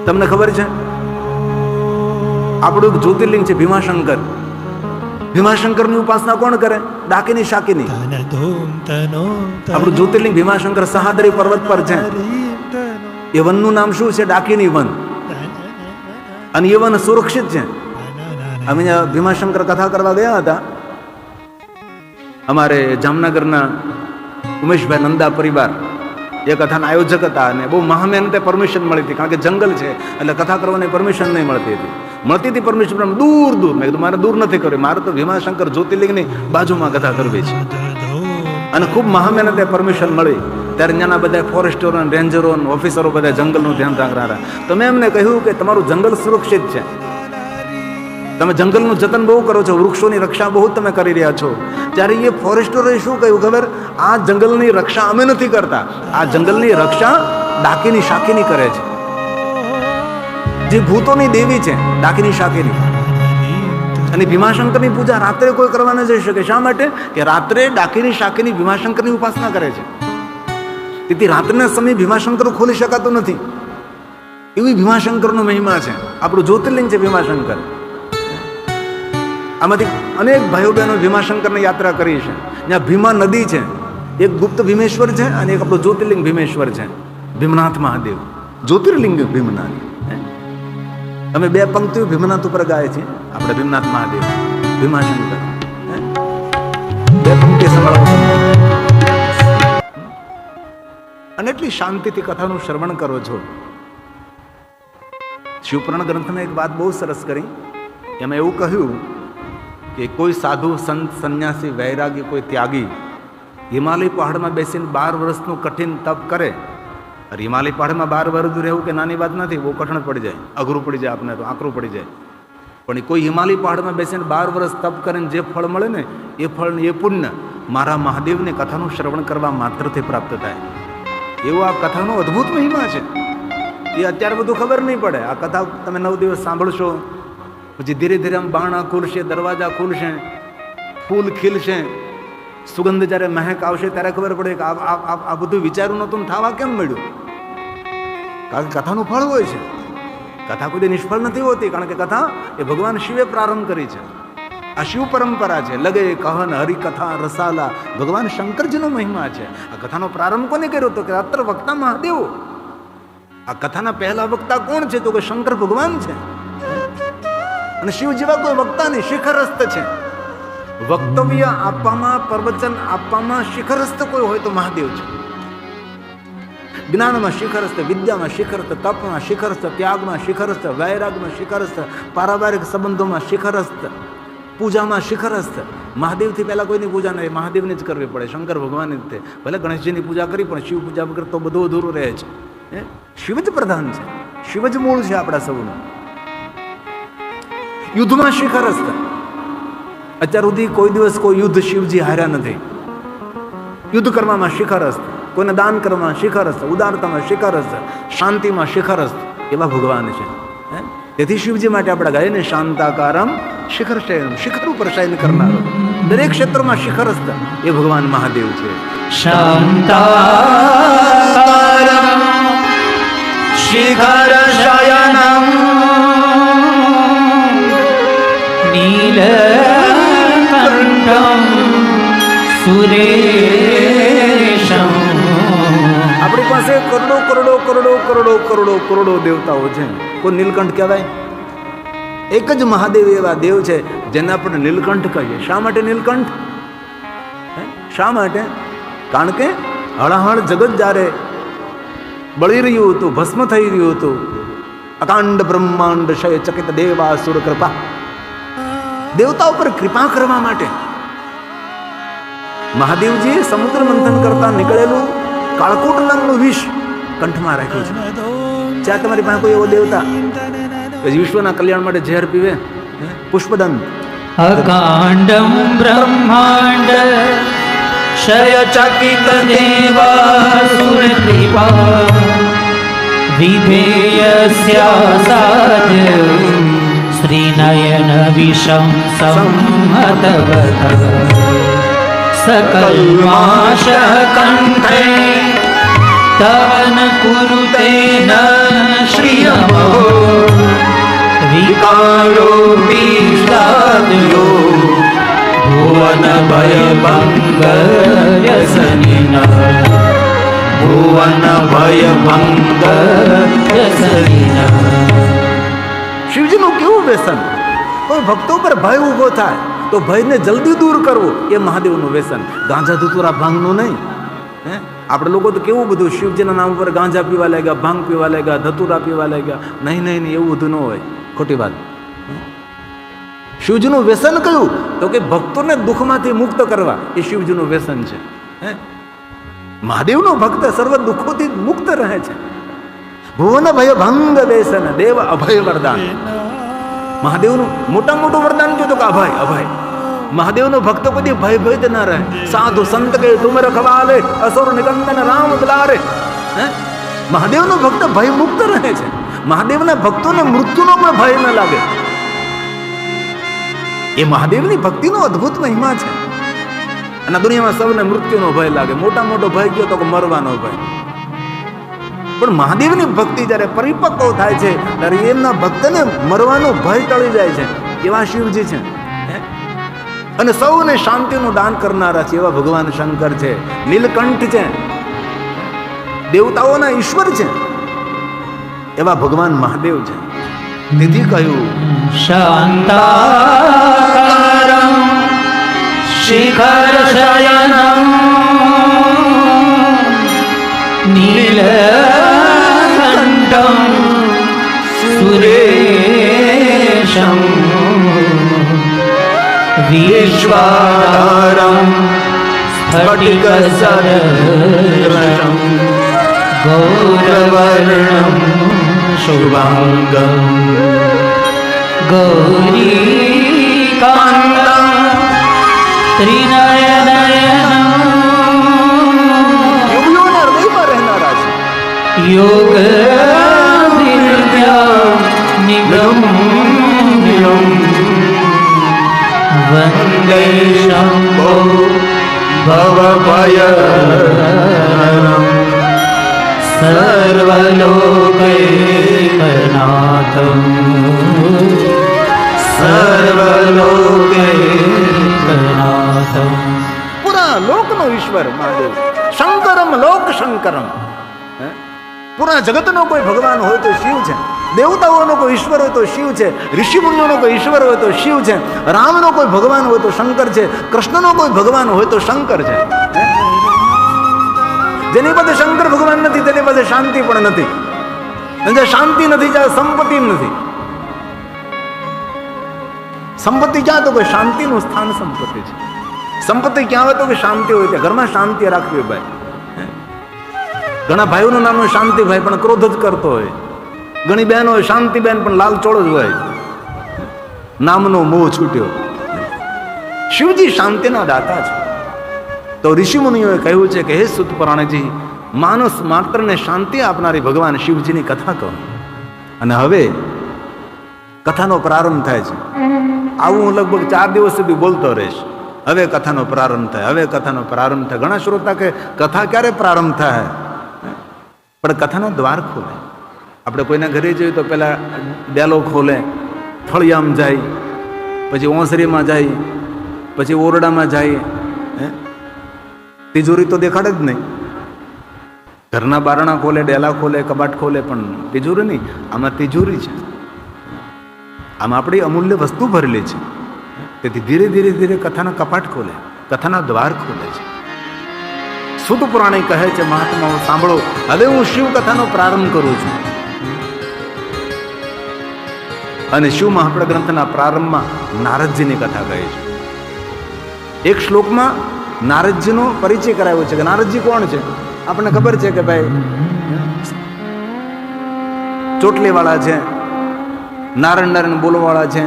તમને ખબર છે આપણું એક જ્યોતિર્લિંગ છે ભીમાશંકર. ભીમાશંકરની ઉપાસના કોણ કરે? ડાકીની શાકીની. આપણું જ્યોતિર્લિંગ ભીમાશંકર સહાદરી પર્વત પર છે. એ વનનું નામ શું છે? ડાકીની વન. અને એ વન સુરક્ષિત છે. અમે ભીમાશંકર કથા કરવા ગયા હતા. અમારે જામનગરના ઉમેશભાઈ નંદા પરિવાર એ કથાના આયોજક હતા અને બહુ મહામહેનતે પરમિશન મળી હતી, કારણ કે જંગલ છે એટલે કથા કરવાની પરમિશન નહીં મળતી હતી પરમિશન પણ દૂર દૂર. મેં કીધું મારે દૂર નથી કરવી, મારે તો ભીમાશંકર જ્યોતિર્લિંગની બાજુમાં કથા કરવી છે. અને ખૂબ મહામહેનતે પરમિશન મળી. ત્યારે ત્યાંના બધા ફોરેસ્ટરો, રેન્જરો, ઓફિસરો બધા જંગલનું ધ્યાન રાખનારા. તો મેં એમને કહ્યું કે તમારું જંગલ સુરક્ષિત છે, તમે જંગલનું જતન બહુ કરો છો, વૃક્ષોની રક્ષા બહુ તમે કરી રહ્યા છો. ત્યારે એ ફોરેસ્ટરોએ શું કહ્યું ખબર? આ જંગલની રક્ષા અમે નથી કરતા, આ જંગલની રક્ષા ડાકીની શાકીની કરે છે, જે ભૂતોની દેવી છે ડાકીની શાકીની. અને ભીમાશંકરની પૂજા રાત્રે કોઈ કરવા ન જઈ શકે. શા માટે? કે રાત્રે ડાકીની શાકીની ભીમાશંકરની ઉપાસના કરે છે. તેથી રાત્રના સમયે ભીમાશંકર ખોલી શકાતું નથી. એવી ભીમાશંકરનો મહિમા છે. આપણું જ્યોતિર્લિંગ છે ભીમાશંકર. આમાંથી અનેક ભાઈઓ બહેનો ભીમાશંકરની યાત્રા કરી છે. જ્યાં ભીમા નદી છે, એક ગુપ્ત ભીમેશ્વર છે અને એક આપણું જ્યોતિર્લિંગ ભીમેશ્વર છે, ભીમનાથ મહાદેવ. જ્યોતિર્લિંગ ભીમનાથ. અમે બે પંક્તિઓ ભીમનાથ ઉપર ગાય છે. આપણે ભીમનાથ મહાદેવ, ભીમાશંકર, બે પંક્તિ સંભળાવો અને એટલી શાંતિથી કથાનું શ્રવણ કરો છો. શિવપુરાણ ગ્રંથમાં એક વાત બહુ સરસ કરી. એમાં એવું કહ્યું કે કોઈ સાધુ, સંત, સંન્યાસી, વૈરાગી, કોઈ ત્યાગી હિમાલય પહાડમાં બેસીને 12 વર્ષનું કઠિન તપ કરે. અરે હિમાલય પહાડમાં 12 વર્ષ રહેવું કે નાની વાત નથી, બહુ કઠણ પડી જાય, અઘરું પડી જાય, આપને તો આકરું પડી જાય. પણ કોઈ હિમાલય પહાડમાં બેસીને 12 વર્ષ તપ કરીને જે ફળ મળે ને એ ફળ, એ પુણ્ય મારા મહાદેવને કથાનું શ્રવણ કરવા માત્રથી પ્રાપ્ત થાય. એવો આ કથાનો અદ્ભુત મહિમા છે. એ અત્યારે બધું ખબર નહીં પડે. આ કથા તમે 9 દિવસ સાંભળશો, પછી ધીરે ધીરે આમ બારણા ખુલશે, દરવાજા ખુલશે, ફૂલ ખીલશે, સુગંધ જ્યારે મહેક આવશે ત્યારે ખબર પડે કે આ બધું વિચાર્યું નતું થવા કેમ મળ્યું. કારણ કે કથાનું ફળ હોય છે. કથા કોઈ નિષ્ફળ નથી હોતી, કારણ કે કથા એ ભગવાન શિવે પ્રારંભ કરી છે. આ શિવ પરંપરા છે. લગે કહન હરિકથા રસાલા, ભગવાન શંકરજીનો મહિમા છે. આ કથાનો પ્રારંભ કોને કર્યો? તો કે અત્ર વક્તા મહાદેવ. આ કથાના પહેલા વક્તા કોણ છે? તો કે શંકર ભગવાન છે. અને શિવ જેવા કોઈ વક્તા નહીં, શિખરસ્થ છે. વક્તવ્ય આપવામાં, પ્રવચન આપવામાં શિખરસ્થ કોઈ હોય તો મહાદેવ છે. જ્ઞાનમાં શિખરસ્થ, વિદ્યામાં શિખરસ્થ, તપમાં શિખરસ્થ, ત્યાગમાં શિખરસ્થ, વૈરાગમાં શિખરસ્થ, પારિવારિક સંબંધોમાં શિખરસ્થ, પૂજામાં શિખરસ્થ. મહાદેવથી પહેલા કોઈની પૂજા નહીં, મહાદેવની જ કરવી પડે. શંકર ભગવાન જ તે. ભલે ગણેશજીની પૂજા કરી, પણ શિવ પૂજા વગર તો બધું અધૂરું રહે છે. શિવ જ પ્રધાન છે, શિવ જ મૂળ છે આપણા સૌનું. યુદ્ધમાં શિખરસ્થ. અત્યાર સુધી કોઈ દિવસ કોઈ યુદ્ધ શિવજી હાર્યા નથી. યુદ્ધ કરવામાં શિખરસ્થ, કોઈને દાન કરવામાં શિખરસ્થ, ઉદારતામાં શિખરસ્થ, શાંતિમાં શિખરસ્થ. એવા ભગવાન છે. તેથી શિવજી માટે આપણે ગાય ને શાંતાકારમ શિખર શયનમ, શિખર ઉપર શયન કરનારો, દરેક ક્ષેત્રમાં શિખરસ્થ એ ભગવાન મહાદેવ છે. શાંતાકારમ શિખર શયનમ નીલકંઠમ સુરેશમ. આપણી પાસે કરોડો કરોડો કરોડો કરોડો કરોડો કરોડો દેવતાઓ છે. કોઈ નીલકંઠ કહેવાય? એક જ મહાદેવ એવા દેવ છે જેને આપણે નીલકંઠ કહીએ. શા માટે નીલકંઠ? શા માટે? કારણ કે હળહળ જગત જ્યારે બળી રહ્યું હતું, ભસ્મ થઈ રહ્યું હતું, અકાંડ બ્રહ્માંડ ક્ષય ચકિત દેવાસુર કૃપા, દેવતા ઉપર કૃપા કરવા માટે મહાદેવજીએ સમુદ્ર મંથન કરતા નીકળેલું કાળકૂટ નામનું વિષ કંઠમાં રાખ્યું છે. જ્યાં તમારી પાસે કોઈ એવો દેવતા કે વિશ્વના કલ્યાણ માટે ઝેર પીવે? પુષ્પદંત. અકાંડમ બ્રહ્માંડ ક્ષય ચકિત દેવાસુર કૃપા વિધેયસ્યાસાદ શ્રીનયન વિષમ સંહતવત સકલ્માશ કંઠે તવન કુરુતે ન શ્રિયમો કાળોપી સાધ્યો ભુવન ભય ભંગ વ્યસનિના ભુવન ભય ભંગ વ્યસનિના. શિવજીનું કેવું વ્યસન! કોઈ ભક્તો પર ભય ઉભો થાય તો ભયને જલ્દી દૂર કરવું એ મહાદેવનું વ્યસન. ગાંજા ધતુરા ભાંગનું નહીં. હે આપણે લોકો તો કેવું બધું શિવજીના નામ ઉપર ગાંજા પીવા લાગ્યા, ભાંગ પીવા લાગ્યા, ધતુરા પીવા લાગ્યા. નહીં નહીં નહીં, એવું બધું ન હોય, ખોટી વાત. શિવજીનું વ્યસન કયું? તો કે ભક્તોને દુઃખમાંથી મુક્ત કરવા એ શિવજીનું વ્યસન છે. હે મહાદેવનો ભક્ત સર્વ દુઃખોથી મુક્ત રહે છે. ભુવન ભય ભંગ વ્યસન દેવ અભય વરદાન. મહાદેવનું મોટું વરદાન કીધું કે અભય અભય. મહાદેવનો ભક્ત કદી ભયભીત ન રહે. સાધુ સંત કે તુમ રખવાલે અસુર નિકંદન રામ દુલારે. મહાદેવનો ભક્ત ભય મુક્ત રહે છે. મહાદેવના ભક્તોને મૃત્યુનો પણ ભય ન લાગે. એ મહાદેવની ભક્તિનો અદ્ભુત મહિમા છે. અને દુનિયામાં સૌને મૃત્યુનો ભય લાગે. મોટો ભય કયો તો કે મરવાનો ભય. પણ મહાદેવની ભક્તિ જ્યારે પરિપક્વ થાય છે ત્યારે એમના ભક્તને મરવાનો ભય ટળી જાય છે. એવા શિવજી છે. અને સૌને શાંતિનું દાન કરનારા છે એવા ભગવાન શંકર છે. નીલકંઠ છે, દેવતાઓના ઈશ્વર છે એવા ભગવાન મહાદેવ છે. તેથી કહ્યું શાંતાકારં શિખર શયનં નીલકંઠં સુરેશં વિશ્વાધારં સ્ફટિકસદૃશં ગૌરવર્ણં શુભાંગં ગૌરીકાંતં ત્રિનયનયનં યોગીઓના હૃદયમાં રહેનારા છે. યોગ નિગમ વંદે શંભો ભવભયહરં સર્વલોકૈકનાથં સર્વલોકૈકનાથં. પૂરા લોકનો ઈશ્વર મહાદેવ. શંકરમ લોક શંકરમ. પૂરા જગતનો કોઈ ભગવાન હોય તો શિવ છે. દેવતાઓનો કોઈ ઈશ્વર હોય તો શિવ છે. ઋષિમુનિઓનો કોઈ ઈશ્વર હોય તો શિવ છે. રામનો કોઈ ભગવાન હોય તો શંકર છે. કૃષ્ણનો કોઈ ભગવાન હોય તો શંકર છે. જેની પાસે શંકર ભગવાન નથી તેની પાસે શાંતિ પણ નથી. અને જ્યાં શાંતિ નથી ત્યાં સંપત્તિ નથી. સંપત્તિ ક્યાં? તો કે શાંતિનું સ્થાન સંપત્તિ છે. સંપત્તિ ક્યાં હોય તો કે શાંતિ હોય ત્યાં. ઘરમાં શાંતિ રાખવી ભાઈ. ઘણા ભાઈઓનું નામ હોય શાંતિભાઈ પણ ક્રોધ જ કરતો હોય. ઘણી બહેનો હોય શાંતિબેન પણ લાલચોળ જ હોય. નામનો મોહ છૂટ્યો. શિવજી શાંતિના દાતા છે. તો ઋષિમુનિઓએ કહ્યું છે કે હે સુત પુરાણજી, માનસ માત્રને શાંતિ આપનારી ભગવાન શિવજીની કથા કહો. અને હવે કથાનો પ્રારંભ થાય છે. આવું હું લગભગ 4 દિવસ સુધી બોલતો રહીશ. હવે કથાનો પ્રારંભ થાય. હવે કથાનો પ્રારંભ થાય. ઘણા શ્રોતા કે કથા ક્યારે પ્રારંભ થાય? પણ કથાના દ્વાર ખોલે. આપણે કોઈના ઘરે જઈએ તો પહેલા ડેલો ખોલે, ફળિયામાં જાય, પછી ઓસરીમાં જાય, પછી ઓરડામાં જાય. તિજોરી તો દેખાડે જ નહીં. ઘરના બારણા ખોલે, ડેલા ખોલે, કબાટ ખોલે, પણ તિજોરી નહીં. આમાં તિજોરી છે. આમાં આપણી અમૂલ્ય વસ્તુ ભરેલી છે. તેથી ધીરે ધીરે ધીરે કથાના કપાટ ખોલે, કથાના દ્વાર ખોલે છે. સુત પુરાણી કહે છે, મહાત્માઓ સાંભળો, હવે હું શિવ કથાનો પ્રારંભ કરું છું. અને શિવ મહાપુરાણ ગ્રંથના પ્રારંભમાં નારદજીની કથા કહે છે. એક શ્લોકમાં નારદજીનો પરિચય કરાવ્યો છે કે નારદજી કોણ છે. આપણને ખબર છે કે ભાઈ ચોટલી વાળા છે, નારાયણ નારાયણ બોલવાવાળા છે,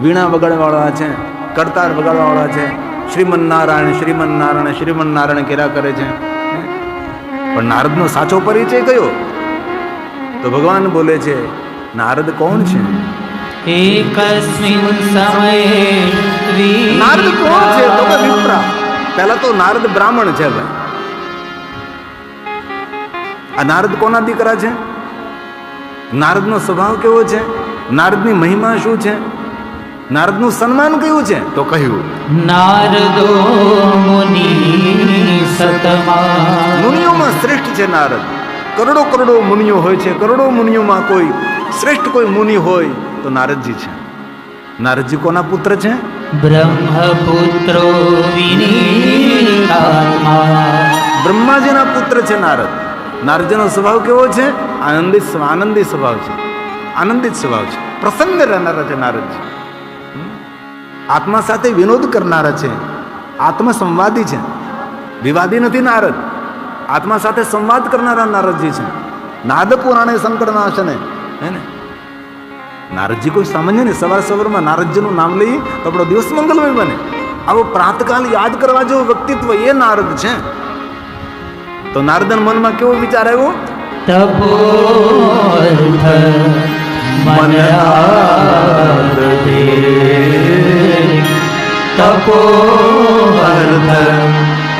વીણા વગાડવાવાળા છે, કરતાર વગાડવાવાળા છે. શ્રીમન નારાયણ શ્રીમન નારાયણ શ્રીમન નારાયણ કર્યા કરે છે. પણ નારદનો સાચો પરિચય કયો? તો ભગવાન બોલે છે, નારદ કોણ છે? એકસ્મિન સમયે નારદ કોણ છે? તો કે વિપ્રા. પહેલા તો નારદ બ્રાહ્મણ છે ભાઈ. આ નારદ કોના દીકરા છે? નારદનો સ્વભાવ કેવો છે? નારદની મહિમા શું છે, નારદનું સન્માન કયું છે, તો કહ્યું નારદો મુનિ સતમા. મુનિઓમાં શ્રેષ્ઠ છે નારદ. કરોડો કરોડો મુનિઓ હોય છે, કરોડો મુનિઓમાં કોઈ શ્રેષ્ઠ કોઈ મુનિ હોય તો નારદજી છે. નારદજી કોના પુત્ર છે? બ્રહ્મપુત્રો વિનીતાત્મા. બ્રહ્માજીના પુત્ર છે નારદ. નારદજીનો સ્વભાવ કેવો છે? આનંદી સ્વભાવ છે, આનંદિત સ્વભાવ છે, પ્રસન્ન રહેનારા છે નારદજી. આત્મા સાથે વિનોદ કરનારા છે, આત્મસંવાદી છે, વિવાદી નથી નારદ. આત્મા સાથે સંવાદ કરનારા નારદજી છે. નાદ પુરાણે સંકટનાશને, હે ને? નારદજી કોઈ સામાન્ય નહીં. સવાર સવારમાં નારદજીનું નામ લઈએ તો આપણો દિવસ મંગલમય બને. આવો પ્રાતકાલ યાદ કરવા જેવું વ્યક્તિત્વ એ નારદ છે. તો નારદન મનમાં કેવો વિચાર આવ્યો? તપોર્થ મન આદતે. તપોર્થ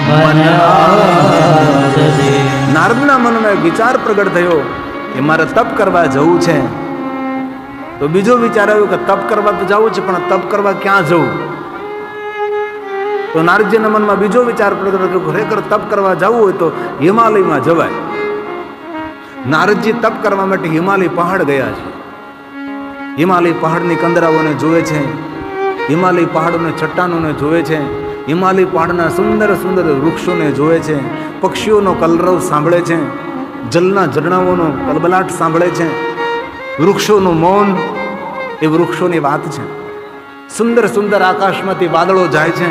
મન આદતે. નારદના મનમાં એક વિચાર પ્રગટ થયો કે મારે તપ કરવા જવું છે. તો બીજો વિચાર આવ્યો કે તપ કરવા તો જવું છે, પણ તપ કરવા ક્યાં જવું? તો નારદજીના મનમાં બીજો વિચાર પ્રગટ થયો, ખરેખર તપ કરવા જવું હોય તો હિમાલયમાં જવાય. નારદજી તપ કરવા માટે હિમાલય પહાડ ગયા છે. હિમાલય પહાડની કંદરાઓને જોવે છે, હિમાલય પહાડોને ચટ્ટાનોને જોવે છે, હિમાલય પહાડના સુંદર સુંદર વૃક્ષોને જોવે છે, પક્ષીઓનો કલરવ સાંભળે છે, જલના ઝરણાઓનો કલબલાટ સાંભળે છે, વૃક્ષોનું મૌન એ વૃક્ષોની વાત છે. સુંદર સુંદર આકાશમાંથી વાદળો જાય છે.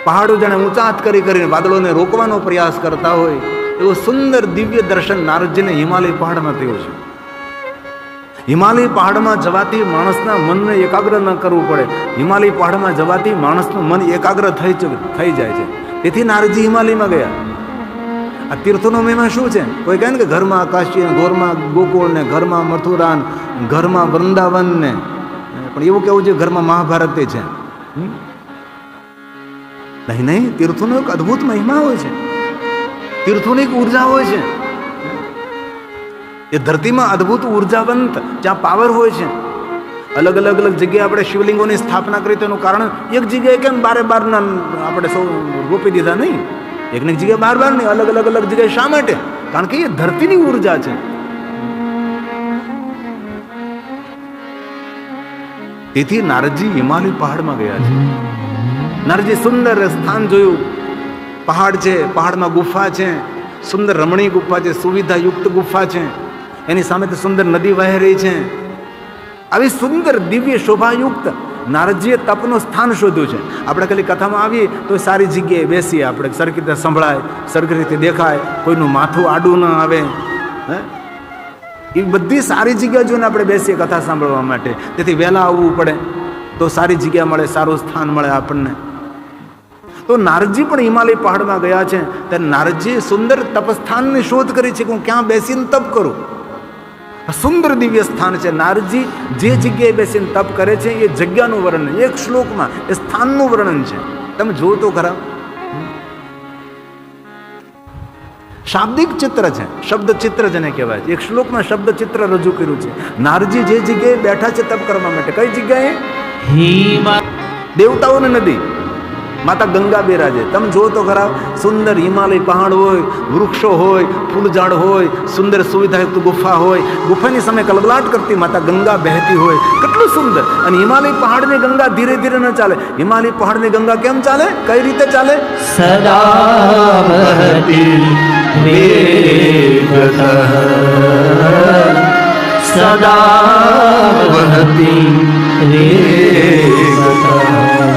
પહાડો જાણે ઊંચાત કરી કરીને વાદળોને રોકવાનો પ્રયાસ કરતા હોય એવું સુંદર દિવ્ય દર્શન નારદજીને હિમાલય પહાડમાં થયું છે. હિમાલય પહાડમાં જવાથી માણસના મનને એકાગ્ર ન કરવું પડે. હિમાલય પહાડમાં જવાથી માણસનું મન એકાગ્ર થઈ જાય છે. તેથી નારદજી હિમાલયમાં ગયા. આ તીર્થોનો મહિમા શું છે? કોઈ કહે ને કે ઘરમાં કાશી, ઘરમાં ગોકુળ ને ઘરમાં મથુરા, ઘરમાં વૃંદાવન ને, પણ એવું કેવું છે ઘરમાં મહાભારત છે. નહીં નહીં, તીર્થોનો એક અદ્ભુત મહિમા હોય છે, તીર્થોની એક ઉર્જા હોય છે. એ ધરતીમાં અદ્ભુત ઉર્જાવંત જ્યાં પાવર હોય છે. અલગ અલગ અલગ જગ્યાએ આપણે શિવલિંગોની સ્થાપના કરી તેનું કારણ એક જગ્યાએ કેમ બારે બારના આપણે સૌ રોપી દીધા નહીં? એકને એક જગ્યાએ બાર નહીં, અલગ અલગ અલગ જગ્યાએ શા માટે? કારણ કે એ ધરતીની ઉર્જા છે. તેથી નારદજી હિમાલય પહાડમાં ગયા છે. નારદજી સુંદર સ્થાન જોયું. પહાડ છે, પહાડમાં ગુફા છે, સુંદર રમણીય ગુફા છે, સુવિધાયુક્ત ગુફા છે, એની સામે તો સુંદર નદી વહી રહી છે. આવી સુંદર દિવ્ય શોભાયુક્ત નારદજીએ તપનું સ્થાન શોધ્યું છે. આપણે ખાલી કથામાં આવીએ તો સારી જગ્યાએ બેસીએ, આપણે સરખી રીતે સંભળાય, સરખી રીતે દેખાય, કોઈનું માથું આડું ન આવે. એ બધી સારી જગ્યા જોઈને આપણે બેસીએ કથા સાંભળવા માટે. તેથી વહેલા આવવું પડે તો સારી જગ્યા મળે, સારું સ્થાન મળે આપણને. તો નારદજી પણ હિમાલય પહાડમાં ગયા છે. ત્યારે નારદજીએ સુંદર તપસ્થાનની શોધ કરી છે કે હું ક્યાં બેસીને તપ કરું. સુંદર દિવ્ય સ્થાન છે. નારદજી જે જગ્યાએ બેસીને તપ કરે છે એ જગ્યાનું વર્ણન એક શ્લોકમાં, એ સ્થાનનું વર્ણન છે. તમે જો તો ખરા, શાબ્દિક ચિત્ર છે, શબ્દ ચિત્ર જેને કહેવાય છે. એક શ્લોકમાં શબ્દ ચિત્ર રજૂ કર્યું છે. નારદજી જે જગ્યાએ બેઠા છે તપ કરવા માટે, કઈ જગ્યાએ? દેવતાઓની નદી, માતા ગંગા બિરાજે. તમે જો તો ખરા, સુંદર હિમાલય પહાડ હોય, વૃક્ષો હોય, ફૂલઝાડ હોય, સુંદર સુવિધાયુક્ત ગુફા હોય, ગુફાની સામે કલબલાટ કરતી માતા ગંગા બહેતી હોય, કેટલું સુંદર. અને હિમાલય પહાડની ગંગા ધીરે ધીરે ન ચાલે. હિમાલય પહાડની ગંગા કેમ ચાલે? કઈ રીતે ચાલે? સદા વહતી વેગતઃ. સદા વહતી વેગતઃ.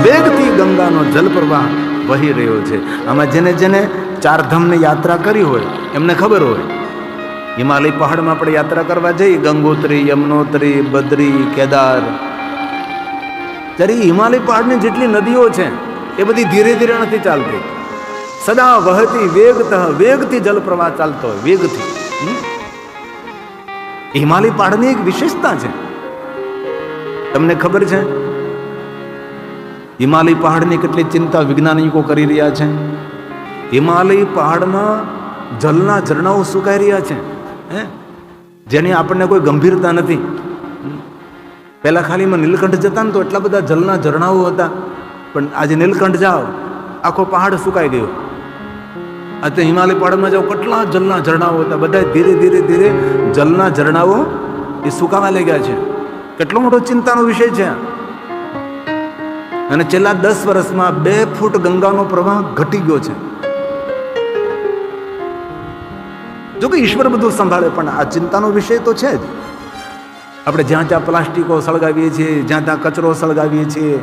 વેગથી ગંગાનો જલ પ્રવાહ વહી રહ્યો છે. આમાં જેને જેને ચારધામની યાત્રા કરી હોય એમને ખબર હોય, હિમાલય પહાડમાં આપણે યાત્રા કરવા જઈએ, ગંગોત્રી, યમનોત્રી, બદ્રી, કેદાર, ત્યારે હિમાલય પહાડની જેટલી નદીઓ છે એ બધી ધીરે ધીરે નથી ચાલતી. સદા વહતી વેગતઃ, વેગથી જલ પ્રવાહ ચાલતો હોય, વેગથી. હિમાલય પહાડની એક વિશેષતા છે, તમને ખબર છે? હિમાલય પહાડની કેટલી ચિંતા વૈજ્ઞાનિકો કરી રહ્યા છે. હિમાલય પહાડમાં જલના ઝરણાઓ સુકાઈ રહ્યા છે, જેની આપણને કોઈ ગંભીરતા નથી. પહેલાં ખાલીમાં નીલકંઠ જતા ને તો એટલા બધા જલના ઝરણાઓ હતા, પણ આજે નીલકંઠ જાઓ આખો પહાડ સુકાઈ ગયો. અત્યારે હિમાલય પહાડમાં જાઓ કેટલા જલના ઝરણાઓ હતા, બધા ધીરે ધીરે ધીરે જલના ઝરણાઓ એ સુકાવા લાગ્યા છે. કેટલો મોટો ચિંતાનો વિષય છે. અને છેલ્લા 10 વર્ષમાં 2 ફૂટ ગંગાનો પ્રવાહ ઘટી ગયો છે. જો કે ઈશ્વર બધું સંભાળે, પણ આ ચિંતાનો વિષય તો છે જ. આપણે જ્યાં ત્યાં પ્લાસ્ટિકો સળગાવીએ છીએ, જ્યાં ત્યાં કચરો સળગાવીએ છીએ,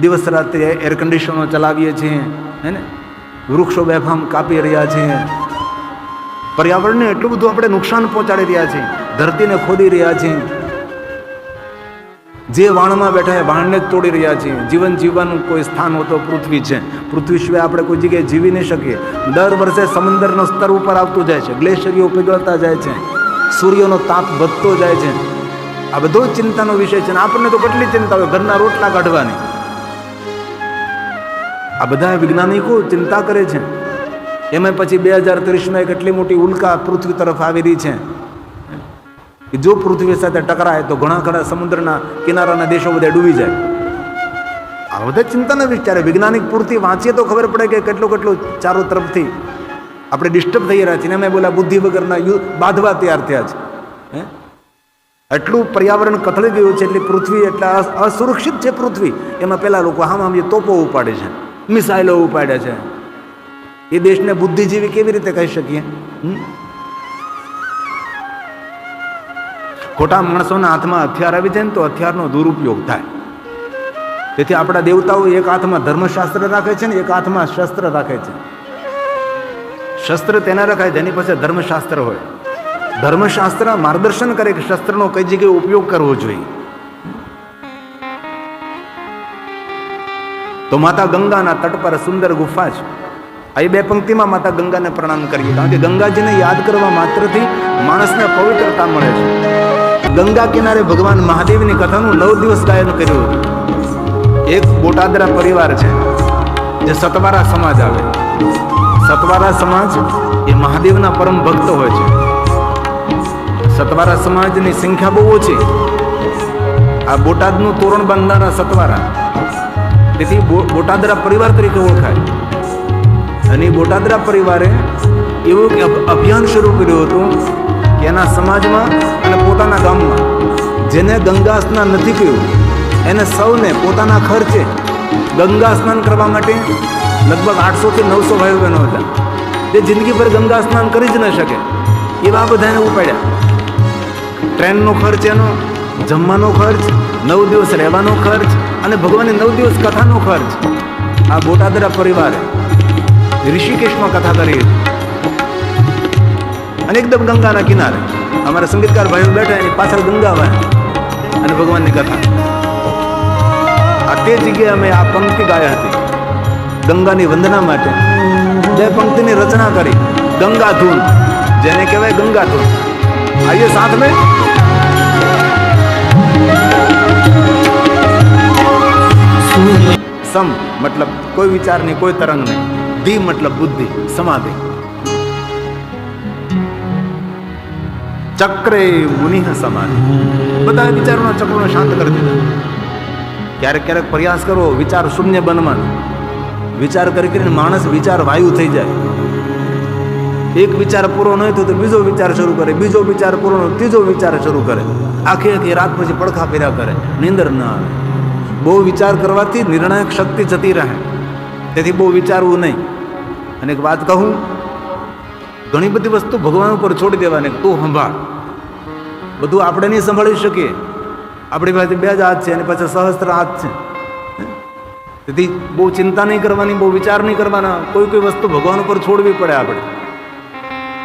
દિવસ રાત્રે એર કન્ડિશનો ચલાવીએ છીએ, હે ને, વૃક્ષો બેફામ કાપી રહ્યા છીએ, પર્યાવરણને એટલું બધું આપણે નુકસાન પહોંચાડી રહ્યા છીએ, ધરતીને ખોદી રહ્યા છીએ, જે વાણમાં બેઠા એ વાણને જ તોડી રહ્યા છીએ. જીવન જીવવાનું કોઈ સ્થાન હોતો પૃથ્વી છે. પૃથ્વી સિવાય આપણે કોઈ જગ્યાએ જીવી નહીં શકીએ. દર વર્ષે સમુદ્રનો સ્તર ઉપર આવતું જાય છે, ગ્લેશિયરો પીગળતા જાય છે, સૂર્યનો તાપ વધતો જાય છે. આ બધો ચિંતાનો વિષય છે. આપણને તો કેટલી ચિંતા હોય ઘરના રોટલા કાઢવાની. આ બધા વૈજ્ઞાનિકો ચિંતા કરે છે. એમાં પછી 2030માં કેટલી મોટી ઉલ્કા પૃથ્વી તરફ આવી રહી છે કે જો પૃથ્વી સાથે ટકરાય તો ઘણા ખરા સમુદ્રના કિનારાના દેશો બધા ડૂબી જાય. આ બધા ચિંતાના વિચારે વૈજ્ઞાનિક પૂરતી વાંચીએ તો ખબર પડે કે કેટલું ચારો તરફથી આપણે ડિસ્ટર્બ થઈ રહ્યા છીએ. એમાં બોલા બુદ્ધિ વગરના બાંધવા તૈયાર થયા છે. એટલું પર્યાવરણ કથળી ગયું છે, એટલે પૃથ્વી એટલા અસુરક્ષિત છે પૃથ્વી. એમાં પેલા લોકો આમ તોપો ઉપાડે છે, મિસાઇલો ઉપાડે છે. એ દેશને બુદ્ધિજીવી કેવી રીતે કહી શકીએ? ખોટા માણસોના હાથમાં હથિયાર આવી જાય ને તો હથિયારનો દુરુપયોગ થાય. તેથી આપણા દેવતાઓ એક હાથમાં ધર્મશાસ્ત્ર રાખે છે ને એક હાથમાં શસ્ત્ર રાખે છે. શસ્ત્ર તેના રખાય જેની પાસે ધર્મશાસ્ત્ર હોય. ધર્મશાસ્ત્ર માર્ગદર્શન કરે કે શસ્ત્રનો કઈ જગ્યાએ ઉપયોગ કરવો જોઈએ. તો માતા ગંગાના તટ પર સુંદર ગુફા છે. આ 2 પંક્તિમાં માતા ગંગાને પ્રણામ કરીએ, કારણ કે ગંગાજીને યાદ કરવા માત્રથી માણસને પવિત્રતા મળે છે. ગંગા કિનારે ભગવાન મહાદેવની કથાનું 9 દિવસ ગાયન કર્યું હતું. એક બોટાદરા પરિવાર છે જે સતવારા સમાજ આવે. સતવારા સમાજ એ મહાદેવના પરમ ભક્ત હોય છે. સતવારા સમાજની સંખ્યા બહુ ઓછી. આ બોટાદનું તોરણ બાંધનારા સતવારા, તેથી બોટાદરા પરિવાર તરીકે ઓળખાય. અને બોટાદરા પરિવારે એવું અભિયાન શરૂ કર્યું હતું કે એના સમાજમાં અને પોતાના ગામમાં જેને ગંગા સ્નાન નથી કર્યું એને સૌને પોતાના ખર્ચે ગંગા સ્નાન કરવા માટે લગભગ 800 થી 900 ભાઈઓ બહેનો હતા. જે જિંદગીભર ગંગા સ્નાન કરી જ ન શકે એવા બધાને ઉપાડ્યા. ટ્રેનનો ખર્ચ એનો, જમવાનો ખર્ચ, 9 દિવસ રહેવાનો ખર્ચ અને ભગવાનની 9 દિવસ કથાનો ખર્ચ આ બોટાદરા પરિવારે ઋષિકેશમાં કથા કરી હતી. અને એકદમ ગંગાના કિનારે અમારા સંગીતકાર ભાઈઓ બેઠા, એની પાછળ ગંગા વહે અને ભગવાનની કથા. આ તે જગ્યાએ અમે આ પંક્તિ ગાયા હતી ગંગાની વંદના માટે. 2 પંક્તિની રચના કરી, ગંગા ધૂન, જેને કહેવાય ગંગા ધૂન. આइए साथ में सम मतलब कोई विचार नहीं, कोई तरंग नहीं. धी मतलब बुद्धि, समाधि. चक्रे मुनिह समाधि. બધા વિચારોના ચક્રોને શાંત કરી દીધા. ક્યારેક ક્યારેક પ્રયાસ કરો વિચાર શૂન્ય બનવાનો. વિચાર કરીને માણસ વિચાર વાયુ થઈ જાય. એક વિચાર પૂરો ન થયો તો બીજો વિચાર શરૂ કરે, બીજો વિચાર પૂરો ન ત્રીજો વિચાર શરૂ કરે. આખી રાત પછી પડખા ફેર્યા કરે, નીંદર ના આવે. બહુ વિચાર કરવાથી નિર્ણાયક શક્તિ જતી રહે. તેથી બહુ વિચારવું નહીં. અને એક વાત કહું, ઘણી બધી વસ્તુ ભગવાન ઉપર છોડી દેવાની. તું સંભાળ. બધું આપણે નહીં સંભાળી શકીએ. આપણી પાસે 2 જ હાથ છે અને પછી સહસ્ત્ર હાથ છે. તેથી બહુ ચિંતા નહીં કરવાની, બહુ વિચાર નહીં કરવાના. કોઈ વસ્તુ ભગવાન ઉપર છોડવી પડે. આપણે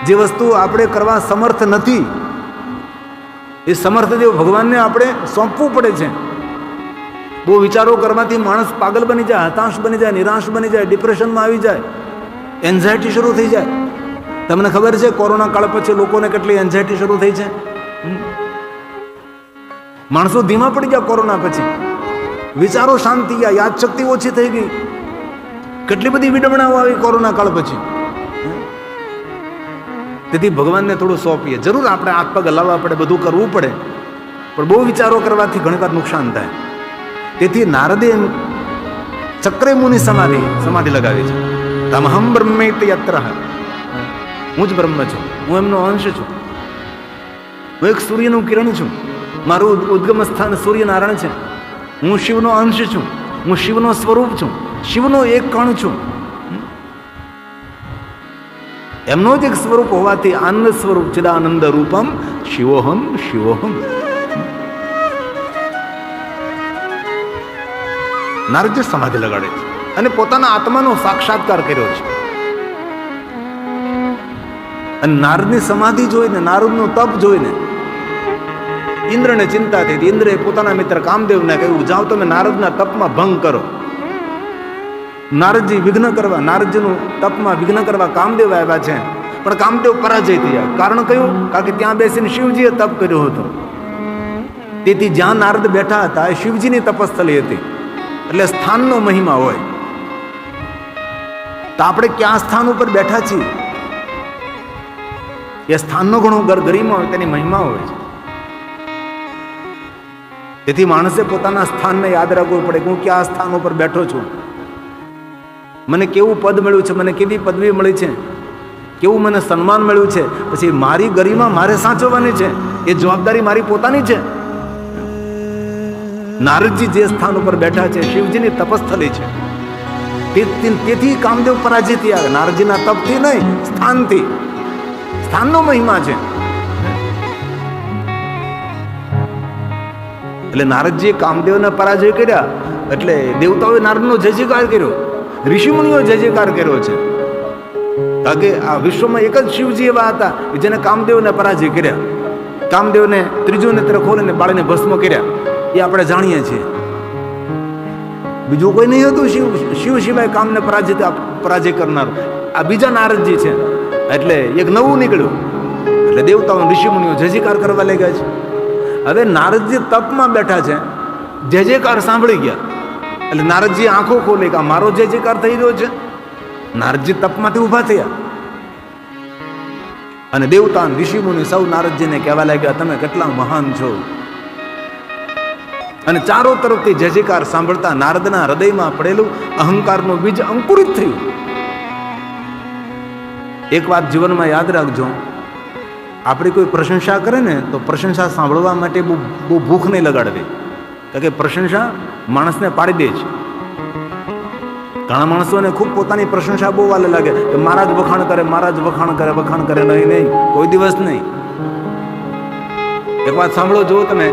જે વસ્તુ આપણે કરવા સમર્થ નથી એ સમર્થ દેવ ભગવાનને આપણે સોંપવું પડે છે. બહુ વિચારો કરવાથી માણસ પાગલ બની જાય, હતાશ બની જાય, નિરાશ બની જાય, ડિપ્રેશનમાં આવી જાય, એન્ઝાયટી શરૂ થઈ જાય. તમને ખબર છે કોરોના કાળ પછી લોકોને કેટલી એન્ઝાયટી શરૂ થઈ છે? માણસો ધીમા પડી ગયા કોરોના પછી. વિચારો શાંત થઈ ગયા, યાદશક્તિ ઓછી થઈ ગઈ. કેટલી બધી વિડંબણાઓ આવી કોરોના કાળ પછી. તેથી ભગવાનને થોડું સોંપીએ. જરૂર આપણે હાથ પગ હલાવવા પડે, બધું કરવું પડે, પણ બહુ વિચારો કરવાથી ઘણી વાર નુકસાન થાય. તેથી નારદે ચક્રે મુનિ સમાધિ લગાવી છે. તમહમ બ્રહ્મેત યત્ર, હું જ બ્રહ્મ છું, હું એમનો અંશ છું, હું એક સૂર્યનું કિરણ છું, મારું ઉદ્ગમ સ્થાન સૂર્યનારાયણ છે, હું શિવનો અંશ છું, હું શિવનો સ્વરૂપ છું, શિવનો એક કણ છું. એમનો જ એક સ્વરૂપ હોવાથી આનંદ સ્વરૂપ ચિદાનંદ રૂપમ શિવોહમ શિવોહમ. નારદજી સમાધિ લગાડે છે અને પોતાના આત્માનો સાક્ષાત્કાર કર્યો છે. અને નારદની સમાધિ જોઈને, નારદનું તપ જોઈને ઇન્દ્રને ચિંતા થઈ. ઇન્દ્રએ પોતાના મિત્ર કામદેવને કહ્યું, જાઓ તમે નારદના તપમાં ભંગ કરો. નારદજી વિઘ્ન કરવા, નારદજીનું તપમાં વિઘ્ન કરવા કામદેવ આવ્યા છે, પણ કામદેવ પરાજય થયા. કારણ કયું? કારણ કે ત્યાં બેસીને શિવજીએ તપ કર્યો હતો. તેથી જ્યાં નારદ બેઠા હતા એ શિવજીની તપસ્થલી હતી. એટલે સ્થાનનો મહિમા હોય. તો આપણે ક્યાં સ્થાન ઉપર બેઠા છીએ એ સ્થાનનો ઘણો ગરિમા હોય, તેની મહિમા હોય છે. તેથી માણસે પોતાના સ્થાનને યાદ રાખવું પડે કે હું ક્યાં સ્થાન ઉપર બેઠો છું, મને કેવું પદ મળ્યું છે, મને કેવી પદવી મળી છે, કેવું મને સન્માન મળ્યું છે. પછી મારી ગરિમા મારે સાચવવાની છે, એ જવાબદારી મારી પોતાની છે. નારદજી જે સ્થાન ઉપર બેઠા છે શિવજીની તપસ્થલી છે. તેથી કામદેવ પરાજય થયા. નારદજીના તપથી નહીં, સ્થાનથી. સ્થાનનો મહિમા છે. એટલે નારદજીએ કામદેવને પરાજય કર્યા એટલે દેવતાઓએ નારદનો જય જયકાર કર્યો, ઋષિમુનિઓ જય જયકાર કર્યો છે. કારણ કે આ વિશ્વમાં એક જ શિવજી એવા હતા કે જેને કામદેવને પરાજય કર્યા. કામદેવને ત્રીજું નેત્ર ખોલીને બાળીને ભસ્મ કર્યા, એ આપણે જાણીએ છીએ. બીજું કોઈ નહીં હતું શિવ સિવાય કામને પરાજય કરનાર. આ બીજા નારદજી છે. એટલે એક નવું નીકળ્યું. એટલે દેવતાઓ ઋષિમુનિઓ જય જયકાર કરવા લાગ્યા છે. હવે નારદજી તપમાં બેઠા છે, જય જયકાર સાંભળી ગયા. એટલે નારદજી આંખો ખોલી કે મારો જય જયકાર થઈ રહ્યો છે. નારદજી તપમાંથી ઊભા થયા અને દેવતા ઋષિમુનિ સૌ નારદજીને કહેવા લાગ્યા, તમે કેટલા મહાન છો. અને ચારો તરફથી જય જયકાર સાંભળતા નારદના હૃદયમાં પડેલું અહંકારનું બીજ અંકુરિત થયું. એક વાત જીવનમાં યાદ રાખજો, આપણે કોઈ પ્રશંસા કરે ને તો પ્રશંસા સાંભળવા માટે બહુ ભૂખ નહીં લગાડવી. કારણ કે પ્રશંસા માણસને પાડી દે છે. ઘણા માણસોને ખૂબ પોતાની પ્રશંસા બહુ વાલે લાગે કે મારા જ વખાણ કરે, મારા જ વખાણ કરે, વખાણ કરે. નહીં, કોઈ દિવસ નહીં. એક વાત સાંભળો, જો તમે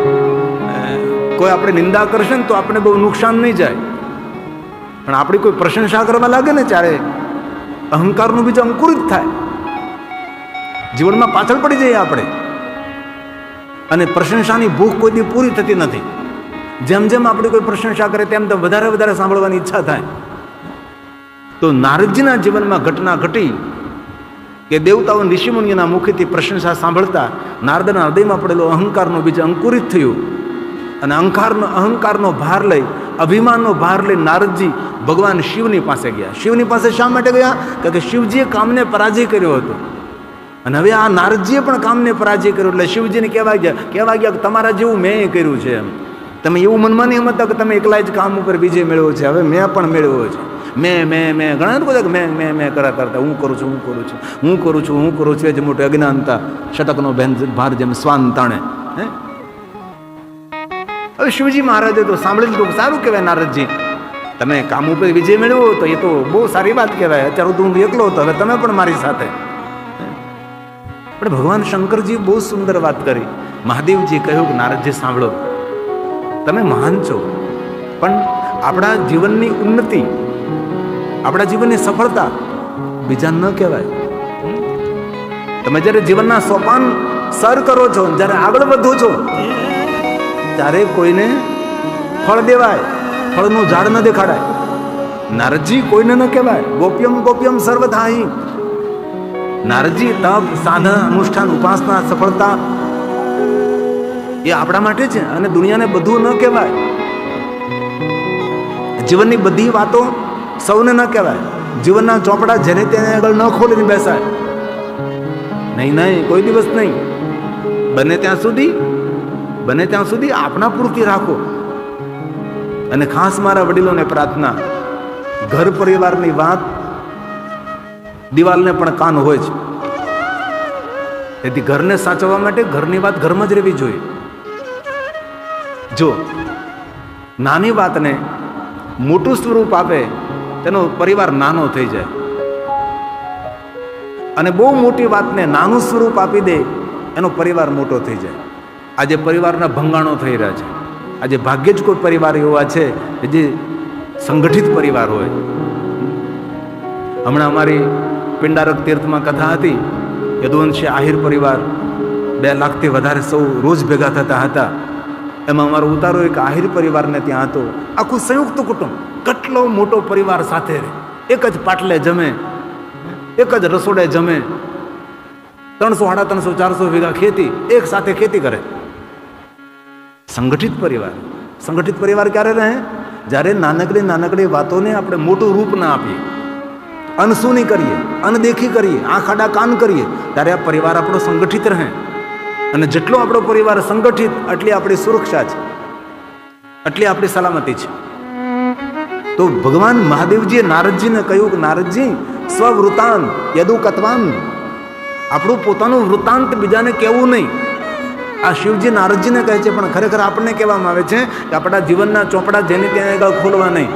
કોઈ આપણે નિંદા કરશે ને તો આપણે બહુ નુકસાન નહીં જાય, પણ આપણી કોઈ પ્રશંસા કરવા લાગે ને ત્યારે અહંકારનું બીજ અંકુરિત થાય. જીવનમાં પાછળ પડી જઈએ આપણે. અને પ્રશંસાની ભૂખ કોઈ દી પૂરી થતી નથી. જેમ જેમ આપણે કોઈ પ્રશંસા કરે તેમ તેમ વધારે વધારે સાંભળવાની ઈચ્છા થાય. તો નારદજીના જીવનમાં ઘટના ઘટી કે દેવતાઓ ઋષિમુનિઓના મુખેથી પ્રશંસા સાંભળતા નારદના હૃદયમાં પડેલો અહંકારનો બીજ અંકુરિત થયું. અને અહંકારનો ભાર લઈ, અભિમાનનો ભાર લઈ નારદજી ભગવાન શિવની પાસે ગયા. શિવની પાસે શા માટે ગયા? કારણ કે શિવજીએ કામને પરાજય કર્યો હતો. અને હવે આ નારદજીએ પણ કામને પરાજય કર્યો. એટલે શિવજીને કહેવા ગયા કે તમારા જેવું મેં કર્યું છે. એમ તમે એવું મનમાં નહીં સમજતા કે તમે એકલા જ કામ ઉપર વિજય મેળવ્યો છે. હવે મેં પણ મેળવ્યો છે. મેં ઘણા લોકો કે મેં કરતા હું કરું છું. જે મોટી અજ્ઞાનતા શતકનો ભાર જેમ શ્વાન તાણે. હવે શિવજી મહારાજે તો સાંભળી લીધું. સારું કહેવાય નારદજી, તમે કામ ઉપર વિજય મેળવ્યો તો એ તો બહુ સારી વાત કહેવાય. અત્યારે તો હું એકલો હતો, હવે તમે પણ મારી સાથે. પણ ભગવાન શંકરજી બહુ સુંદર વાત કરી. મહાદેવજી કહ્યું કે નારદજી સાંભળો, તમે મહાન છો, પણ આપણા જીવનની ઉન્નતિ, આપણા જીવનની સફળતા બીજા ન કહેવાય. તમે જ્યારે જીવનના સોપાન સર કરો છો, જ્યારે આગળ વધો છો, ત્યારે કોઈને ફળ દેવાય, ફળનું ઝાડ ન દેખાડાય. નારદજી કોઈને ન કહેવાય. ગોપ્યમ સર્વથાહી. નારદજી તપ, સાધના, અનુષ્ઠાન, ઉપાસના, સફળતા એ આપણા માટે છે અને દુનિયાને બધું ન કહેવાય. જીવનની બધી વાતો સૌને ન કહેવાય. જીવનના ચોપડા જેને તેને આગળ ન ખોલીને બેસાય. નહીં, કોઈ દિવસ નહીં. બને ત્યાં સુધી બને ત્યાં સુધી આપણા પૂરતી રાખો. અને ખાસ મારા વડીલોને પ્રાર્થના, ઘર પરિવારની વાત દિવાલને પણ કાન હોય છે. તેથી ઘરને સાચવવા માટે ઘરની વાત ઘરમાં જ રહેવી જોઈએ. જો નાની વાતને મોટું સ્વરૂપ આપે તેનો પરિવાર નાનો થઈ જાય, અને બહુ મોટી વાતને નાનું સ્વરૂપ આપી દે એનો પરિવાર મોટો થઈ જાય. આજે પરિવારના ભંગાણો થઈ રહ્યા છે. આજે ભાગ્યે જ કોઈ પરિવાર એવા છે કે જે સંગઠિત પરિવાર હોય. હમણાં અમારી પિંડારક તીર્થમાં કથા હતી, યદુવંશી આહિર પરિવાર 2 લાખથી વધારે સૌ રોજ ભેગા થતા હતા. એમાં અમારો ઉતારો એક આહિર પરિવારને ત્યાં હતો. આખું સંયુક્ત કુટુંબ, કેટલો મોટો પરિવાર સાથે રહે, એક જ પાટલે જમે, એક જ રસોડે જમે, 300, 350, 400 વીઘા ખેતી, એક સાથે ખેતી કરે. સંગઠિત પરિવાર. સંગઠિત પરિવાર ક્યારે રહે? જ્યારે નાનકડી વાતોને આપણે મોટું રૂપ ના આપીએ, અનસુની કરીએ, અનદેખી કરીએ, આંખ આડા કાન કરીએ, ત્યારે આ પરિવાર આપણો સંગઠિત રહે. અને જેટલો આપણો પરિવાર સંગઠિત, એટલી આપણી સુરક્ષા છે, એટલી આપણી સલામતી છે. તો ભગવાન મહાદેવજીએ નારદજીને કહ્યું કે નારદજી, સ્વવૃતાન યદુ કતવાન, આપણું પોતાનું વૃત્તાંત બીજાને કહેવું નહીં. આ શિવજી નારદજીને કહે છે, પણ ખરેખર આપણને કહેવામાં આવે છે કે આપણા જીવનના ચોપડા જેને ત્યાં આગળ ખોલવા નહીં.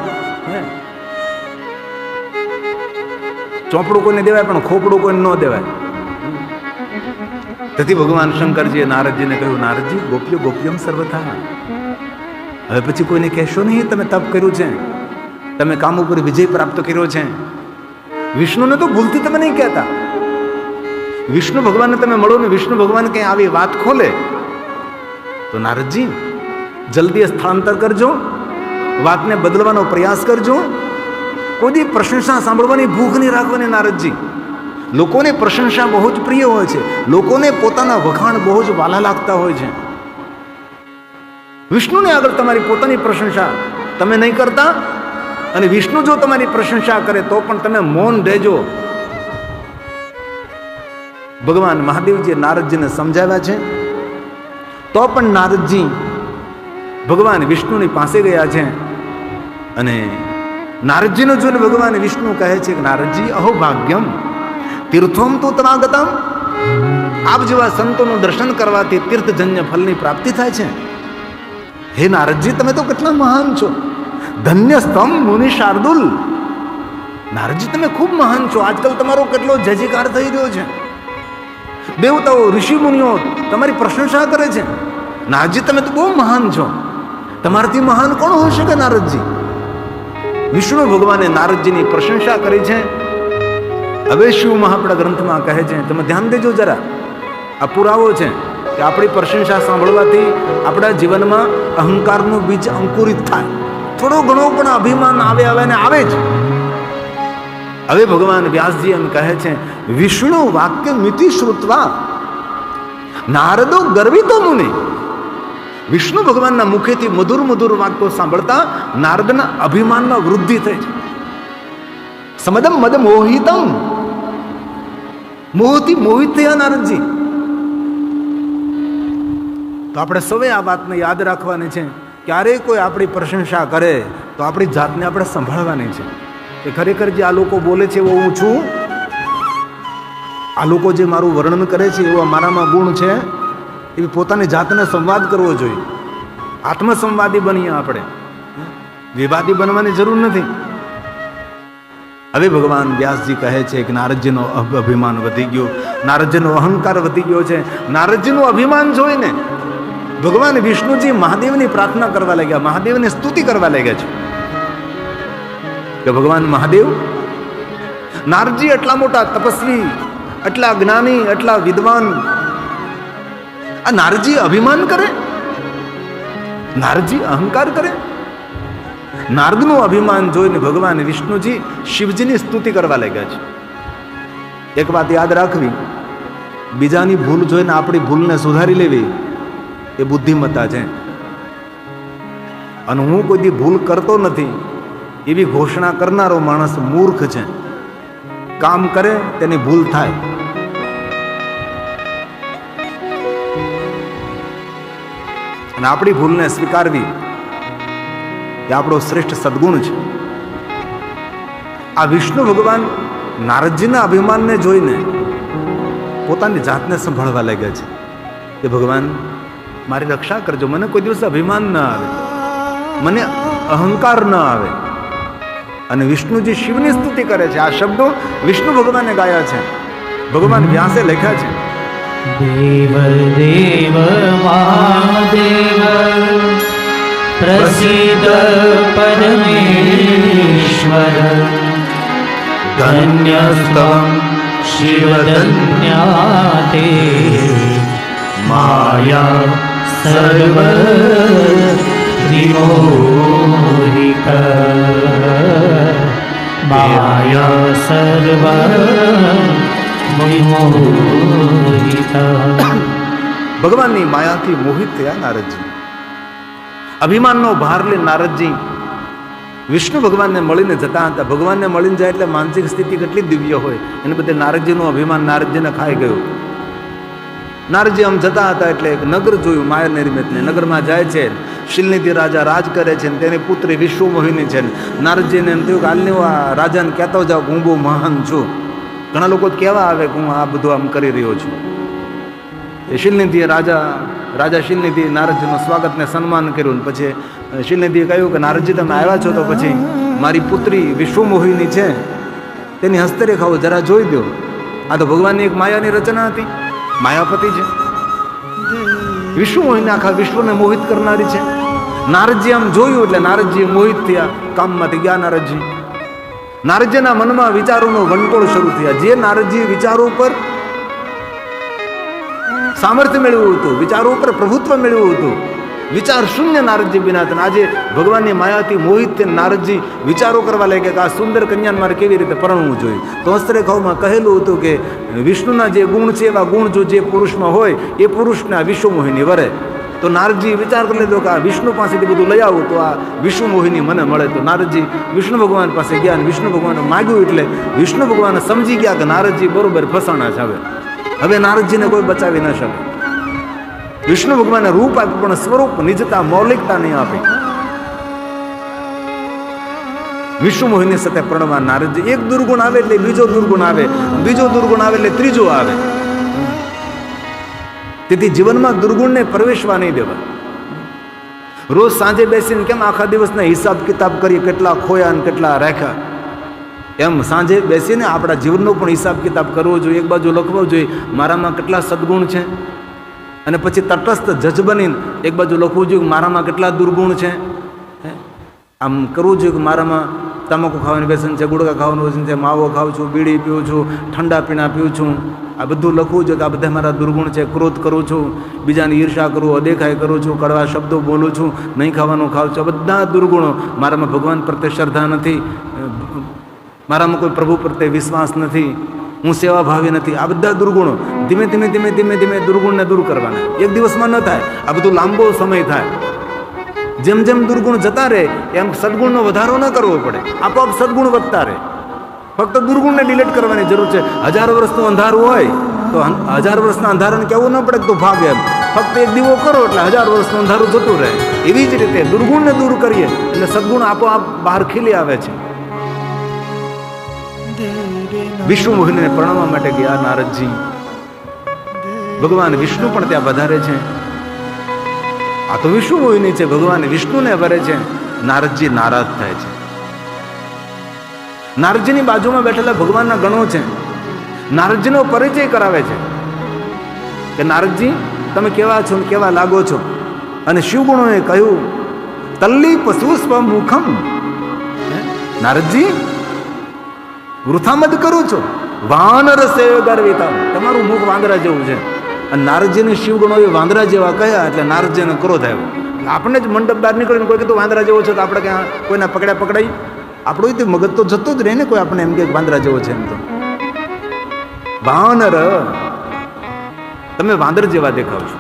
ચોપડું કોઈને દેવાય, પણ ખોપડું કોઈને ન દેવાય. તેથી ભગવાન શંકરજીએ નારદજીને કહ્યું, નારદજી, ગોપ્યો ગોપ્યમ સર્વથા. હવે પછી કોઈને કહેશો નહીં તમે તપ કર્યું છે, તમે કામ ઉપર વિજય પ્રાપ્ત કર્યો છે. વિષ્ણુને તો ભૂલથી તમે નહીં કહેતા. વિષ્ણુ ભગવાનને તમે મળો ને વિષ્ણુ ભગવાન કંઈ આવી વાત ખોલે તો નારદજી જલ્દી સ્થળાંતર કરજો, વાતને બદલવાનો પ્રયાસ કરજો. કોઈ પ્રશંસા સાંભળવાની ભૂખ નહીં રાખવાની નારદજી. લોકોને પ્રશંસા બહુ જ પ્રિય હોય છે, લોકોને પોતાના વખાણ બહુ જ વાલા લાગતા હોય છે. વિષ્ણુને આગળ તમારી પોતાની પ્રશંસા તમે નહીં કરતા, અને વિષ્ણુ જો તમારી પ્રશંસા કરે તો પણ તમે મૌન રહેજો. ભગવાન મહાદેવજીએ નારદજીને સમજાવ્યા છે, તો પણ નારદજી ભગવાન વિષ્ણુની પાસે ગયા છે. અને નારદજીને જોઈને ભગવાન વિષ્ણુ કહે છે કે નારદજી, અહો ભાગ્યમ તીર્થોમ તો તમાગતમ. આપ જેવા સંતોનું દર્શન કરવાથી તીર્થજન્ય ફલની પ્રાપ્તિ થાય છે. હે નારદજી, તમે તો કેટલા મહાન છો. ધન્ય સ્તમ મુનિ શાર્દુલ. નારદજી, તમે ખૂબ મહાન છો. આજકાલ તમારો કેટલો જયજયકાર થઈ રહ્યો છે. દેવતાઓ, ઋષિ મુનિઓ તમારી પ્રશંસા કરે છે. નારદજી, તમે તો બહુ મહાન છો. તમારાથી મહાન કોણ હોઈ શકે નારદજી? વિષ્ણુ ભગવાને નારદજીની પ્રશંસા કરી છે. હવે શિવ મહાપડા ગ્રંથમાં કહે છે, તમે ધ્યાન દેજો જરા, આ પુરાવો છે કે આપણી પ્રશંસા સાંભળવાથી આપણા જીવનમાં અહંકારનું બીજ અંકુરિત થાય. થોડો ઘણો પણ અભિમાન આવે ને આવે જ. હવે ભગવાન વ્યાસજી એમ કહે છે, વિષ્ણુ વાક્ય મિતિ શ્રુત્વા નારદો ગર્વિતો મુનિ. વિષ્ણુ ભગવાનના મુખેથી મધુર મધુર વાક્યો સાંભળતા નારદના અભિમાનમાં વૃદ્ધિ થઈ છે. સમદમ મદ મોહિતમ, મોહથી મોહિત થયા નારદજી. તો આપણે સૌએ આ વાતને યાદ રાખવાની છે. ક્યારેય કોઈ આપણી પ્રશંસા કરે તો આપણી જાતને આપણે સંભાળવાની છે કે ખરેખર જે આ લોકો બોલે છે એવો હું છું, આ લોકો જે મારું વર્ણન કરે છે એવો મારામાં ગુણ છે, એવી પોતાની જાતને સંવાદ કરવો જોઈએ. આત્મસંવાદી બનીએ આપણે, વિવાદી બનવાની જરૂર નથી. હવે ભગવાન વ્યાસજી કહે છે કે નારદજીનો અભિમાન વધી ગયો, નારદજીનો અહંકાર વધી ગયો છે. નારદજીનું અભિમાન જોઈને ભગવાન વિષ્ણુજી મહાદેવની પ્રાર્થના કરવા લાગ્યા, મહાદેવની સ્તુતિ કરવા લાગ્યા છે કે ભગવાન મહાદેવ, નારદજી એટલા મોટા તપસ્વી, એટલા જ્ઞાની, એટલા વિદ્વાન, આ નારદજી અભિમાન કરે, નારદજી અહંકાર કરે. નારદનું અભિમાન જોઈને ભગવાન વિષ્ણુજી શિવજીની સ્તુતિ કરવા લાગ્યા છે. એક વાત યાદ રાખવી, બીજાની ભૂલ જોઈને આપણી ભૂલને સુધારી લેવી એ બુદ્ધિમત્તા છે. અને હું કોઈ દી ભૂલ કરતો નથી એવી ઘોષણા કરનારો માણસ મૂર્ખ છે. કામ કરે તેની ભૂલ થાય. અને આપણી ભૂલને સ્વીકારવી એ આપણો શ્રેષ્ઠ સદગુણ છે. આ વિષ્ણુ ભગવાન નારદજીના અભિમાનને જોઈને પોતાની જાતને સંભાળવા લાગ્યા છે કે ભગવાન મારી રક્ષા કરજો, મને કોઈ દિવસ અભિમાન ન આવે, મને અહંકાર ન આવે. અને વિષ્ણુજી શિવની સ્તુતિ કરે છે. આ શબ્દો વિષ્ણુ ભગવાને ગાયા છે, ભગવાન વ્યાસે લખ્યા છે. દેવ દેવ મહાદેવ પ્રસિદ્ધ પરમેશ્વર ધન્યસ્તમ શિવધન્યાતે માયા સર્વ વિમોહિત માયા સર્વ વિમોહિત. ભગવાનની માયાથી મોહિત થયા નારદજી. અભિમાનનો ભાર લે નારદજી વિષ્ણુ ભગવાનને મળીને જતા હતા. ભગવાનને મળીને જાય એટલે માનસિક સ્થિતિ કેટલી દિવ્ય હોય, એને બદલે નારદજીનું અભિમાન નારદજીને ખાઈ ગયું. નારદજી આમ જતા હતા એટલે એક નગર જોયું માયા નિર્મિતને. નગરમાં જાય છે, શિલનિધિ રાજા રાજ કરે છે, તેની પુત્રી વિશ્વમોહિની છે. નારદજીને એમ થયું કે હાલને હું આ રાજાને કહેતો જાઉં કે હું બહુ મહાન છું. ઘણા લોકો કહેવા આવે કે હું આ બધું આમ કરી રહ્યો છું. એ શિલનિધિએ રાજા શિલનિધિ નારદજીનું સ્વાગતને સન્માન કર્યું. પછી શિલનિધિએ કહ્યું કે નારદજી તમે આવ્યા છો તો પછી મારી પુત્રી વિશ્વમોહિની છે, તેની હસ્તરેખાઓ જરા જોઈ દો. આ તો ભગવાનની એક માયાની રચના હતી, માયાપતિ છે. વિશ્વમોહિની આખા વિશ્વને મોહિત કરનારી છે. નારદજી આમ જોયું એટલે નારદજી મોહિત થયા, કામમાંથી ગયા નારદજી. નારદજીના મનમાં વિચારોનો વંટોળ શરૂ થયા. જે નારદજી વિચારો ઉપર સામર્થ્ય મેળવ્યું હતું, વિચારો ઉપર પ્રભુત્વ મેળવ્યું હતું, વિચાર શૂન્ય નારદજી બિના હતા. આજે ભગવાનની માયાથી મોહિત થઈને નારદજી વિચારો કરવા લાગ્યા કે આ સુંદર કન્યાને મારે કેવી રીતે પરણવું જોઈએ. તો હસ્તરેખાઓમાં કહેલું હતું કે વિષ્ણુના જે ગુણ છે એવા ગુણ જો જે પુરુષમાં હોય એ પુરુષને આ વિશ્વમોહિની વરે. તો નારદજી વિચાર કરી લીધો કે આ વિષ્ણુ પાસેથી બધું લઈ આવું તો આ વિષ્ણુમોહિની મને મળે. તો નારદજી વિષ્ણુ ભગવાન પાસે ગયા અને વિષ્ણુ ભગવાને માગ્યું એટલે વિષ્ણુ ભગવાન સમજી ગયા કે નારદજી બરોબર ફસાણા છે. હવે નારદજીને કોઈ બચાવી ન શકે. વિષ્ણુ ભગવાને રૂપ આપ્યું પણ સ્વરૂપ નિજતા મૌલિકતા નહીં આપી. વિશ્વમોહિની સાથે પ્રણવા નારદજી. એક દુર્ગુણ આવે એટલે બીજો દુર્ગુણ આવે, બીજો દુર્ગુણ આવે એટલે ત્રીજો આવે. તેથી જીવનમાં દુર્ગુણને પ્રવેશવા નહીં દેવા. રોજ સાંજે બેસીને કેમ આખા દિવસના હિસાબ કિતાબ કરીએ, કેટલા ખોયા અને કેટલા રાખ્યા, એમ સાંજે બેસીને આપણા જીવનનો પણ હિસાબ કિતાબ કરવો જોઈએ. એક બાજુ લખવો જોઈએ મારામાં કેટલા સદગુણ છે, અને પછી તટસ્થ જજ બનીને એક બાજુ લખવું જોઈએ કે મારામાં કેટલા દુર્ગુણ છે. આમ કરવું જોઈએ કે મારામાં તમાકુ ખાવાની વ્યસન છે, ગુટખા ખાવાનું વ્યસન છે, માવો ખાઉં છું, બીડી પીવું છું, ઠંડા પીણા પીવું છું, આ બધું લખવું જોઈએ કે આ બધા મારા દુર્ગુણ છે. ક્રોધ કરું છું, બીજાની ઈર્ષા કરું, અદેખાઈ કરું છું, કડવા શબ્દો બોલું છું, નહીં ખાવાનું ખાઉં છું, આ બધા દુર્ગુણો. મારામાં ભગવાન પ્રત્યે શ્રદ્ધા નથી, મારામાં કોઈ પ્રભુ પ્રત્યે વિશ્વાસ નથી, હું સેવાભાવી નથી. આ બધા દુર્ગુણો ધીમે ધીમે ધીમે ધીમે ધીમે દુર્ગુણને દૂર કરવાના. એક દિવસમાં ન થાય, આ બધું લાંબો સમય થાય. જેમ જેમ દુર્ગુણ જતા રહે એમ સદગુણનો વધારો ન કરવો પડે, આપોઆપ સદગુણ વધતા રહે. ફક્ત દુર્ગુણને ડિલીટ કરવાની જરૂર છે. 1000 વર્ષનું અંધારું હોય તો 1000 વર્ષના અંધારાને કહેવું ન પડે તો ભાગે એમ. ફક્ત એક દીવો કરો એટલે 1000 વર્ષનું અંધારું જતું રહે. એવી જ રીતે દુર્ગુણને દૂર કરીએ એટલે સદગુણ આપોઆપ બહાર ખીલી આવે છે. વિષ્ણુમોહિનીને પ્રણવવા માટે ગયા નારદજી. ભગવાન વિષ્ણુ પણ ત્યાં વધારે છે. આ તો વિષ્ણુમોહિની છે, ભગવાન વિષ્ણુને વરે છે. નારદજી નારાજ થાય છે. નારદજીની બાજુમાં બેઠેલા ભગવાનના ગણો છે, નારદજીનો પરિચય કરાવે છે કે નારદજી તમે કેવા છો, કેવા લાગો છો. અને શિવગુણોએ કહ્યું તલ્લી પશુ સ્વમુખમ, નારદજી વૃથામદ કરો છો, વાનર સેવ ગર્વિતા, તમારું મુખ વાંદરા જેવું છે. અને નારદજીને શિવગુણોએ વાંદરા જેવા કહ્યા એટલે નારદજીને ક્રોધ આવ્યો. આપણે જ મંડપ બહાર નીકળીને કોઈ કીધું વાંદરા જેવો છે તો આપણે ક્યાં કોઈના પકડાઈ આપણું તે મગજ તો જતો જ રહે ને. કોઈ આપણે એમ કે વાંદરા જેવો છે એમ તો વાનર, તમે વાંદર જેવા દેખાવ છો.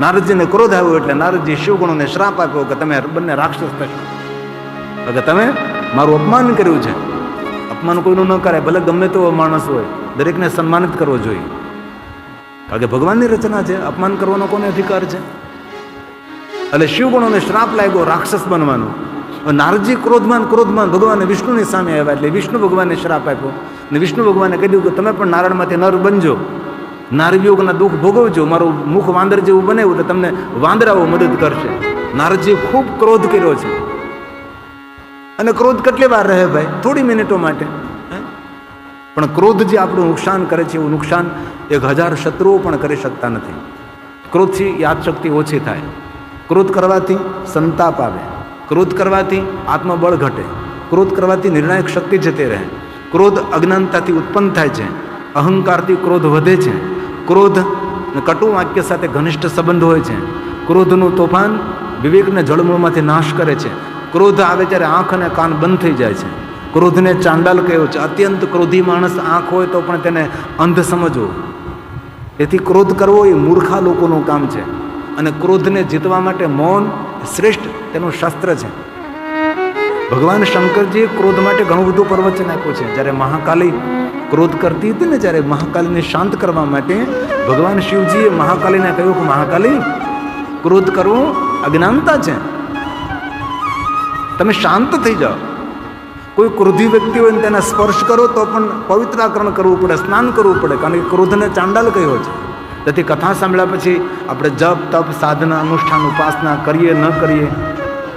નારદજીને ક્રોધ આવ્યો એટલે નારદજી શિવગુણોને શ્રાપ આપ્યો કે તમે બંને રાક્ષસ થશો, કે તમે મારું અપમાન કર્યું છે. અપમાન કોઈનું ન કરાય, ભલે ગમે તેવો માણસ હોય, દરેકને સન્માનિત કરવો જોઈએ. કારણ કે ભગવાનની રચના છે, અપમાન કરવાનો કોને અધિકાર છે? એટલે શિવગુણોને શ્રાપ લાગ્યો રાક્ષસ બનવાનો. નારદજી ક્રોધમાન ભગવાન વિષ્ણુની સામે આવ્યા એટલે વિષ્ણુ ભગવાનને શ્રાપ આપ્યો ને વિષ્ણુ ભગવાને કહ્યું કે તમે પણ નારાયણમાંથી નર બનજો, નારવિયોગના દુઃખ ભોગવજો, મારું મુખ વાંદર જેવું બનાવ્યું એટલે તમને વાંદરાઓ મદદ કરશે. નારદજી ખૂબ ક્રોધ કર્યો છે. અને ક્રોધ કેટલી વાર રહે ભાઈ? થોડી મિનિટો માટે. પણ ક્રોધ જે આપણું નુકસાન કરે છે એવું નુકસાન 1000 શત્રુઓ પણ કરી શકતા નથી. ક્રોધથી યાદશક્તિ ઓછી થાય, ક્રોધ કરવાથી સંતાપ આવે, ક્રોધ કરવાથી આત્મબળ ઘટે, ક્રોધ કરવાથી નિર્ણાયક શક્તિ જતી રહે. ક્રોધ અજ્ઞાનતાથી ઉત્પન્ન થાય છે, અહંકારથી ક્રોધ વધે છે. ક્રોધ કટુ વાક્ય સાથે ઘનિષ્ઠ સંબંધ હોય છે. ક્રોધનું તોફાન વિવેકને જળમૂળમાંથી નાશ કરે છે. ક્રોધ આવે ત્યારે આંખ અને કાન બંધ થઈ જાય છે. ક્રોધને ચાંડાલ કહ્યો છે. અત્યંત ક્રોધી માણસ આંખ હોય તો પણ તેને અંધ સમજવો. તેથી ક્રોધ કરવો એ મૂર્ખા લોકોનું કામ છે. અને ક્રોધને જીતવા માટે મૌન શ્રેષ્ઠ તેનું શાસ્ત્ર છે. ભગવાન શંકરજીએ ક્રોધ માટે ઘણું બધું પ્રવચન આપ્યું છે. જ્યારે મહાકાલી ક્રોધ કરતી હતી ને, જ્યારે મહાકાલીને શાંત કરવા માટે ભગવાન શિવજીએ મહાકાલીને કહ્યું કે મહાકાલી, ક્રોધ કરવો અજ્ઞાનતા છે, તમે શાંત થઈ જાઓ. કોઈ ક્રોધી વ્યક્તિ હોય ને તેને સ્પર્શ કરો તો પણ પવિત્રાકરણ કરવું પડે, સ્નાન કરવું પડે, કારણ કે ક્રોધને ચાંડાલ કહ્યો છે. તેથી કથા સાંભળ્યા પછી આપણે જપ તપ સાધના અનુષ્ઠાન ઉપાસના કરીએ ન કરીએ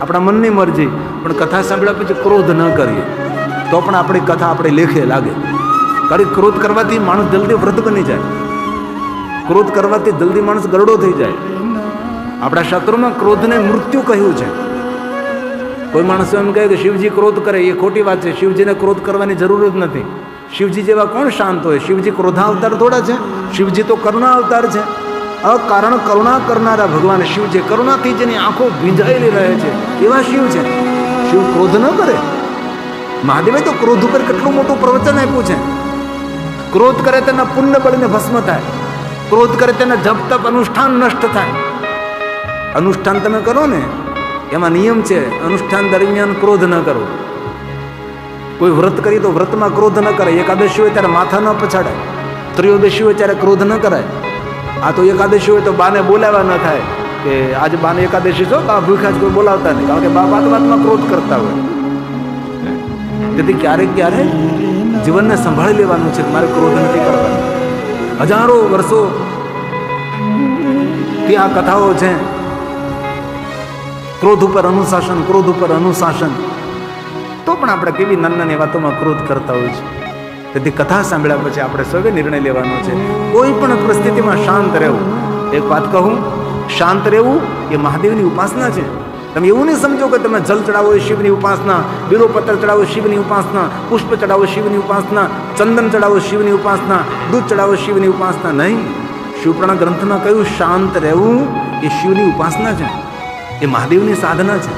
આપણા મનની મરજી, પણ કથા સાંભળ્યા પછી ક્રોધ ન કરીએ તો પણ આપણી કથા આપણે લેખે લાગે. કારણ કે ક્રોધ કરવાથી માણસ જલ્દી વ્રત બની જાય, ક્રોધ કરવાથી જલ્દી માણસ ગરડો થઈ જાય. આપણા શાસ્ત્રોમાં ક્રોધને મૃત્યુ કહ્યું છે. કોઈ માણસો એમ કહે કે શિવજી ક્રોધ કરે, એ ખોટી વાત છે. શિવજીને ક્રોધ કરવાની જરૂર જ નથી. શિવજી જેવા કોણ શાંત હોય? શિવજી ક્રોધાવતાર થોડા છે, શિવજી તો કરુણા અવતાર છે. અકારણ કરુણા કરનારા ભગવાન શિવ છે. કરુણાથી જેની આંખો ભીંજાયેલી રહે છે એવા શિવ છે. શિવ ક્રોધ ન કરે. મહાદેવે તો ક્રોધ ઉપર કેટલું મોટું પ્રવચન આપ્યું છે. ક્રોધ કરે તેના પુણ્ય બળીને ભસ્મ થાય, ક્રોધ કરે તેના જપ તપ અનુષ્ઠાન નષ્ટ થાય. અનુષ્ઠાન તમે કરો ને એમાં નિયમ છે, અનુષ્ઠાન દરમિયાન ક્રોધ ન કરવો. કોઈ વ્રત કરી તો વ્રતમાં ક્રોધ ન કરે. એકાદશી હોય ત્યારે માથા ન પછાડાય, ત્રયોદશી હોય ત્યારે ક્રોધ ન કરાય. આ તો એકાદશી હોય તો બાને બોલાવવા ન થાય કે આજે બાને એકાદશી છો, બા ભૂખ્યા જ કોઈ બોલાવતા નહીં, કારણ કે બા વાતમાં ક્રોધ કરતા હોય. તેથી ક્યારેક ક્યારેક જીવનને સંભાળી લેવાનું છે, મારે ક્રોધ નથી કરવાનો. હજારો વર્ષો થી આ કથાઓ છે. ક્રોધ ઉપર અનુશાસન, ક્રોધ ઉપર અનુશાસન. તો પણ આપણે કેવી નાની નાની વાતોમાં ક્રોધ કરતા હોય છે. તેથી કથા સાંભળ્યા પછી આપણે સૌએ નિર્ણય લેવાનો છે, કોઈ પણ પરિસ્થિતિમાં શાંત રહેવું. એક વાત કહું, શાંત રહેવું એ મહાદેવની ઉપાસના છે. તમે એવું નહીં સમજો કે તમે જલ ચડાવો એ શિવની ઉપાસના, બીલોપત્ર ચડાવો શિવની ઉપાસના, પુષ્પ ચડાવો શિવની ઉપાસના, ચંદન ચડાવો શિવની ઉપાસના, દૂધ ચડાવો શિવની ઉપાસના. નહીં. શિવપુરાણ ગ્રંથમાં કહ્યું શાંત રહેવું એ શિવની ઉપાસના છે, એ મહાદેવની સાધના છે.